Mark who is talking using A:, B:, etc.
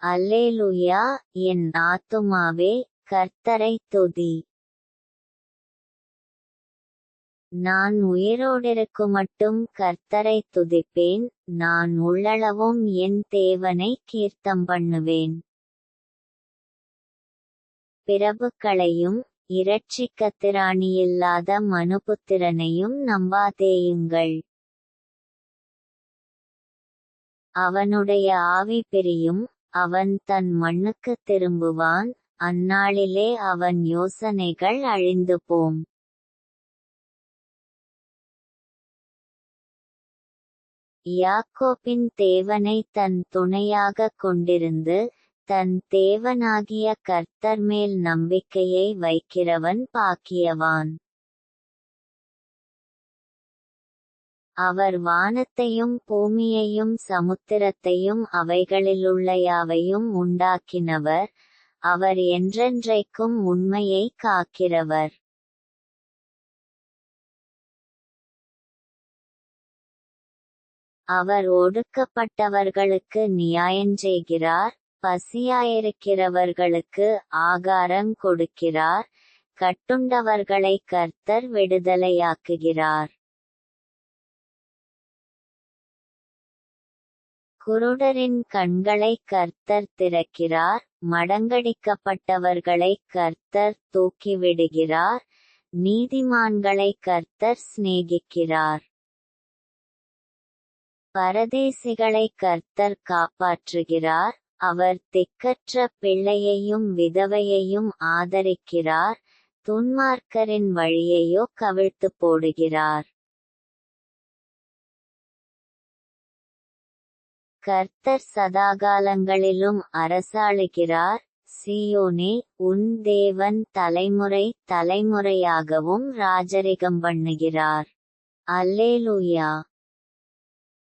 A: அல்லேலூயா. என் ஆத்துமாவே கர்த்தரை துதி. நான் உயிரோடிருக்குமட்டும் கர்த்தரை துதிப்பேன். நான் உள்ளளவும் என் தேவனை கீர்த்தம்பண்ணுவேன். பிரபுக்களையும் இரட்சிக்கத்திராணியில்லாத மனுபுத்திரனையும் நம்பாதேயுங்கள். அவனுடைய ஆவி பிரியும், அவன் தன் மண்ணுக்குத் திரும்புவான். அந்நாளிலே அவன் யோசனைகள் அழிந்து போம். யாக்கோபின் தேவனை தன் துணையாகக் கொண்டிருந்து, தன் தேவனாகிய கர்த்தர் மேல் நம்பிக்கையை வைக்கிறவன் பாக்கியவான். அவர் வானத்தையும் பூமியையும் சமுத்திரத்தையும் அவைகளிலுள்ள யாவையும் உண்டாக்கினவர். அவர் என்றென்றைக்கும் உண்மையை காக்கிறவர். அவர் ஒடுக்கப்பட்டவர்களுக்கு நியாயஞ்செய்கிறார். பசியாயிருக்கிறவர்களுக்கு ஆகாரங் கொடுக்கிறார். கட்டுண்டவர்களை கர்த்தர் விடுதலையாக்குகிறார். குருடரின் கண்களை கர்த்தர் திறக்கிறார். மடங்கடிக்கப்பட்டவர்களை கர்த்தர் தூக்கிவிடுகிறார். நீதிமான்களை கர்த்தர் சிநேகிக்கிறார். பரதேசிகளை கர்த்தர் காப்பாற்றுகிறார். அவர் திக்கற்ற பிள்ளையையும் விதவையையும் ஆதரிக்கிறார். துன்மார்க்கரின் வழியையோ கவிழ்த்துப் போடுகிறார். கர்த்தர் சதாகாலங்களிலும் அரசாளுகிறார். சீயோனே, உன் தேவன் தலைமுறை தலைமுறையாகவும் ராஜரிகம்பண்ணுகிறார். அல்லேலூயா.